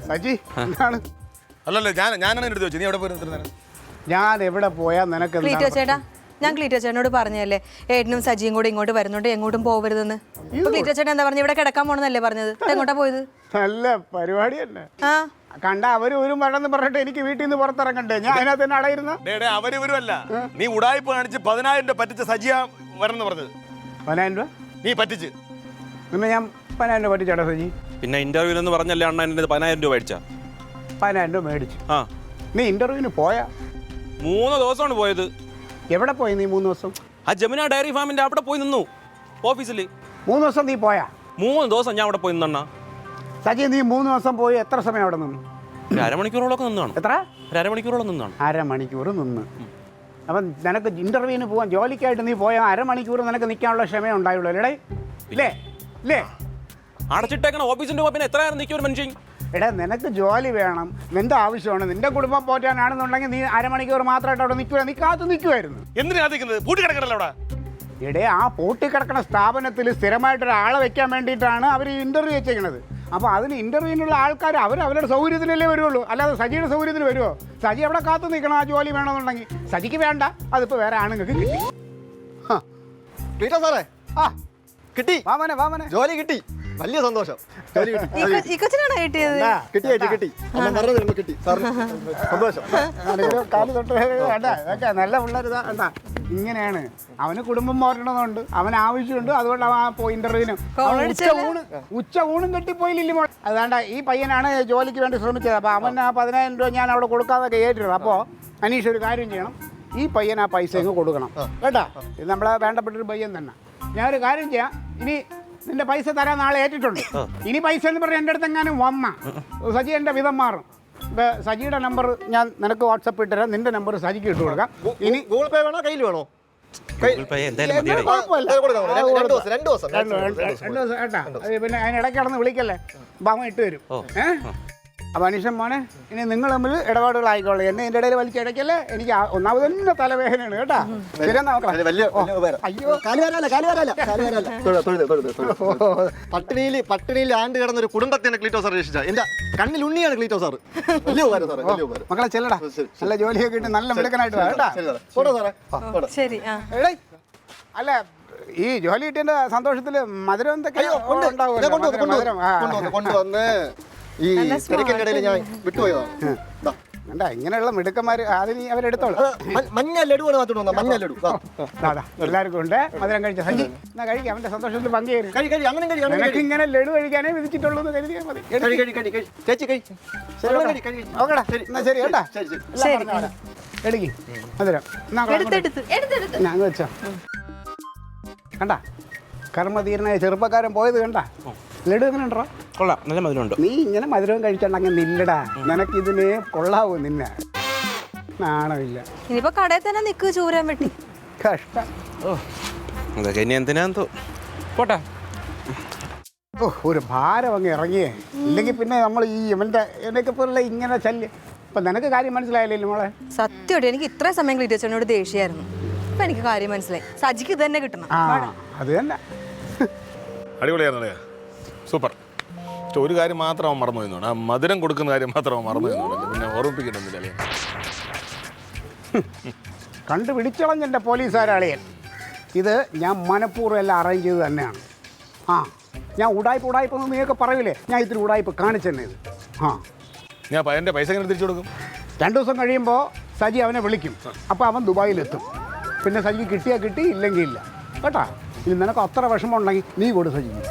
സജി എന്താണ്? അല്ലല്ലോ ഞാനാണ് എടുത്ത് വെച്ചത്. നീ എവിടെ പോയി? ഞാൻ എവിടെ പോയാ നിനക്ക് ക്ലീറ്റോ ചേട്ടാ, ഞാൻ ക്ലീറ്റോ ചേട്ടനോട് പറഞ്ഞല്ലേ ഏട്ടനും സജിയും കൂടെ ഇങ്ങോട്ട് വരുന്നുണ്ട്, എങ്ങോട്ടും പോകരുതെന്ന്. ക്ലീറ്റോ ചേട്ടൻ എന്താ പറഞ്ഞു? ഇവിടെ കിടക്കാൻ പോണെന്നല്ലേ പറഞ്ഞത്? എങ്ങോട്ടാ പോയത്? നല്ല പരിപാടി തന്നെ. ആ കണ്ട അവര് ഒരു മഴന്ന് പറഞ്ഞിട്ട് എനിക്ക് വീട്ടിൽ നിന്ന് പുറത്തിറങ്ങണ്ടേ? ഞാൻ അതിനകത്ത് തന്നെ അടയിരുന്ന. അവരിവരുമല്ല, നീ ഉടായ്പ കാണിച്ച് 10,000 രൂപ പറ്റിച്ച സജിയാ വരെന്ന് പറഞ്ഞത്. 10,000 രൂപ നീ പറ്റിച്ച്. പിന്നെ ഞാൻ 10,000 രൂപ പറ്റിച്ചേട്ടാ സജി. പിന്നെ ഇന്റർവ്യൂല് എന്ന് പറഞ്ഞല്ലേ അണ്ണ എന്റെ 10,000 രൂപ മേടിച്ച? 10,000 രൂപ മേടിച്ചു. ആ നീ ഇന്റർവ്യൂവിന് പോയാ? 3 ദിവസമാണ് പോയത്. എവിടെ പോയി നീ 3 ദിവസം? ആ ജമുന ഡയറി ഫാമിന്റെ അവിടെ പോയി നിന്നു ഓഫീസിൽ. 3 ദിവസം നീ പോയാ? 3 ദിവസം ഞാൻ അവിടെ പോയി നിന്നണ്ണ. സജി നീ 3 ദിവസം പോയി എത്ര സമയം അവിടെ നിന്നു? ഒരു അരമണിക്കൂറോളൊക്കെ നിന്നാണ്. എത്ര? ഒരു അരമണിക്കൂറോളം നിന്നാണ്. അരമണിക്കൂർ നിന്ന്. അപ്പം നിനക്ക് ഇന്റർവ്യൂവിന് പോകാൻ ജോലിക്കായിട്ട് നീ പോയാൽ അരമണിക്കൂർ നിനക്ക് നിൽക്കാനുള്ള ക്ഷമ ഉണ്ടായുള്ളൂ അല്ലേ? ഇല്ലേ ഇല്ലേ? അടച്ചിട്ടേക്കണ ഓഫീസിന്റെ പിന്നെ എത്ര നേരം നിൽക്കും ഒരു മനുഷ്യൻ? എടാ നിനക്ക് ജോലി വേണം, നിന്റെ ആവശ്യമാണ്, നിന്റെ കുടുംബം പോറ്റാനാണെന്നുണ്ടെങ്കിൽ നീ അരമണിക്കൂർ മാത്രമായിട്ട് അവിടെ നിൽക്കുക. നീ കാത്തു നിൽക്കുമായിരുന്നു. എന്തിനാ പൂട്ടി കിടക്കണല്ലോ അവിടെ. എടേ ആ പൂട്ടിക്കിടക്കുന്ന സ്ഥാപനത്തിൽ സ്ഥിരമായിട്ടൊരാളെ വെക്കാൻ വേണ്ടിയിട്ടാണ് അവർ ഇന്റർവ്യൂ വെച്ചേക്കണത്. അപ്പോൾ അതിന് ഇന്റർവ്യൂവിനുള്ള ആൾക്കാർ അവരുടെ സൗകര്യത്തിനല്ലേ വരുള്ളൂ, അല്ലാതെ സജിയുടെ സൗകര്യത്തിന് വരുമോ? സജി അവിടെ കാത്തു നിൽക്കണം ആ ജോലി വേണമെന്നുണ്ടെങ്കിൽ. സജിക്ക് വേണ്ട, അതിപ്പോൾ വേറെ ആണുങ്ങൾക്ക് കിട്ടി. സാറേ ആ കിട്ടി, വാമനെ ജോലി കിട്ടി. വലിയ സന്തോഷം. ജോലി കിട്ടി. ഈ കൊച്ചിനാണോ കിട്ടിയത്? കിട്ടി. കിട്ടി സാറിന് സന്തോഷം. കാല് തൊട്ട് ഇതൊക്കെ നല്ല പിള്ളേർ എന്താ ഇങ്ങനെയാണ്. അവന് കുടുംബം പോരണമെന്നുണ്ട്, അവന് ആവശ്യമുണ്ട്, അതുകൊണ്ട് അവൻ ഇന്റർവ്യൂവിനും ഉച്ച ഊണും കെട്ടിപ്പോയില്ലേ മോൾ. അതുകൊണ്ട് ഈ പയ്യനാണ് ജോലിക്ക് വേണ്ടി ശ്രമിച്ചത്. അപ്പോൾ അവൻ ആ 10,000 രൂപ ഞാൻ അവിടെ കൊടുക്കാതൊക്കെ ഏറ്റിരുന്നു. അപ്പോൾ അനീഷ് ഒരു കാര്യം ചെയ്യണം, ഈ പയ്യൻ ആ പൈസ അങ്ങ് കൊടുക്കണം കേട്ടാ. ഇത് നമ്മളെ വേണ്ടപ്പെട്ടൊരു പയ്യൻ തന്നെ. ഞാനൊരു കാര്യം ചെയ്യാം, ഇനി നിന്റെ പൈസ തരാൻ നാളെ ഏറ്റിട്ടുണ്ട്. ഇനി പൈസ എന്ന് പറഞ്ഞാൽ എൻ്റെ അടുത്ത് എങ്ങാനും വന്ന സജി എൻ്റെ വിധം മാറും. ഇപ്പം സജിയുടെ നമ്പർ ഞാൻ നിനക്ക് വാട്സപ്പ് ഇട്ടുതരാം, നിന്റെ നമ്പർ സജിക്ക് ഇട്ട് കൊടുക്കാം. ഇനി ഗൂഗിൾ പേ വേണോ കയ്യിൽ വേണോ? പിന്നെ അതിനിടയ്ക്ക് കിടന്ന് വിളിക്കല്ലേ, ബാമ ഇട്ട് തരും. അപ്പോൾ അനീഷൻ മോനെ, ഇനി നിങ്ങൾ തമ്മിൽ ഇടപാടുകളായിക്കോളൂ. എന്നെ എൻ്റെ ഇടയിൽ വലിച്ചിടയ്ക്കല്ലേ. എനിക്ക് ഒന്നാമത് തന്നെ തലവേദനയാണ് കേട്ടാ. പട്ടിണിയിൽ ആണ്ട് കിടന്നൊരു കുടുംബത്തിനെ ക്ലീറ്റോ സാർ രക്ഷിച്ച എന്റെ കണ്ണിൽ ഉണ്ണിയാണ് ക്ലീറ്റോ സാർ. വലിയ ഉപകാരം സാറേ, വലിയ ഉപകാരം. മക്കളെ ചെല്ലടാ, നല്ല ജോലിയൊക്കെ കിട്ടി നല്ല മിടുക്കനായിട്ട് കേട്ടാ. ശരി. അല്ല ഈ ജോലി കിട്ടിയതിന്റെ സന്തോഷത്തില് മധുരം എന്തൊക്കെയോ കൊണ്ടുവന്ന് ഈ തിരക്കിന്റെ ഇടയിൽ ഞാൻ വിട്ടുപോയതാണ്. എന്താ ഇങ്ങനെയുള്ള മിടുക്കന്മാര് അതിന് അവരെടുത്തോളൂ. മഞ്ഞ ലഡുവാണ് മാത്രം, മഞ്ഞ ലഡു എല്ലാവർക്കും ഉണ്ട്. മധുരം കഴിച്ച സജി എന്നാ കഴിക്കാം, അവന്റെ സന്തോഷത്തിൽ പങ്കുചേരും. അങ്ങനെ ഇങ്ങനെ ലഡു കഴിക്കാനേ വിധിച്ചിട്ടുള്ളൂ എന്ന് കരുതിയാൽ മതി. ചേച്ചി ഓക്കെടാ, എന്നാ ശരി കേട്ടാ. എടുക്കി മധുരം ഞാൻ വെച്ചോ. കണ്ടാ കർമ്മധീരനായ ചെറുപ്പക്കാരൻ പോയത് കണ്ടാ. ലഡു എങ്ങനെ ഉണ്ടോ? കൊള്ളാം, നല്ല മധുരമുണ്ട്. നീ ഇങ്ങനെ മധുരം കഴിച്ചോണ്ടെങ്കിൽ നില്ലടാ, നിനക്കിതിന് കൊള്ളാവൂ. നിന്നെ നാണമില്ല. ഇനിയിപ്പോ കടയിൽ തന്നെ നിക്ക് ചൂരാൻ വെട്ടി. കഷ്ടം. അതൊക്കെ ഇനി എന്തിനാന്ന് പോട്ടെ. ഒരു ഭാരം അങ്ങ് ഇറങ്ങിയേ, ഇല്ലെങ്കിൽ പിന്നെ നമ്മൾ ഈ ഇവന്റെ എന്നൊക്കെ പോലുള്ള ഇങ്ങനെ ശല്യം. ഇപ്പൊ നിനക്ക് കാര്യം മനസ്സിലായില്ലേ മോളെ? സത്യമായിട്ട് എനിക്ക് ഇത്രയും സമയം ക്ലീറ്റോച്ചനോട് ദേഷ്യമായിരുന്നു. ഇപ്പൊ എനിക്ക് കാര്യം മനസ്സിലായി, സജിക്ക് ഇത് തന്നെ കിട്ടണം. അത് തന്നെ. അടിപൊളിയായിരുന്നേ, സൂപ്പർ. ഒരു കാര്യം മാത്രം അവൻ മറന്നു പോയെന്നാണ്, ആ മധുരം കൊടുക്കുന്ന കാര്യം മാത്രം അവൻ മറന്നു പോയെന്നാണ്. പിന്നെ ഓർമ്മിപ്പിക്കണമെന്നില്ല. കണ്ടുപിടിച്ചളഞ്ഞെൻ്റെ പോലീസുകാരാളിയൻ. ഇത് ഞാൻ മനഃപൂർവ്വം എല്ലാം അറേഞ്ച് ചെയ്ത് തന്നെയാണ്. ഞാൻ ഉടായ്പ നീയൊക്കെ പറയൂലേ, ഞാൻ ഇത്തിരി ഉടായ്പ കാണിച്ചെന്നെ ഇത്. ഞാൻ എൻ്റെ പൈസ എങ്ങനെ തിരിച്ചു കൊടുക്കും? 2 ദിവസം കഴിയുമ്പോൾ സജി അവനെ വിളിക്കും. അപ്പോൾ അവൻ ദുബായിലെത്തും. പിന്നെ സജി കിട്ടിയാൽ കിട്ടി, ഇല്ലെങ്കിൽ ഇല്ല കേട്ടാ. ഇനി നിനക്ക് അത്ര വിഷമം ഉണ്ടെങ്കിൽ നീ കൊടു സജിക്ക്.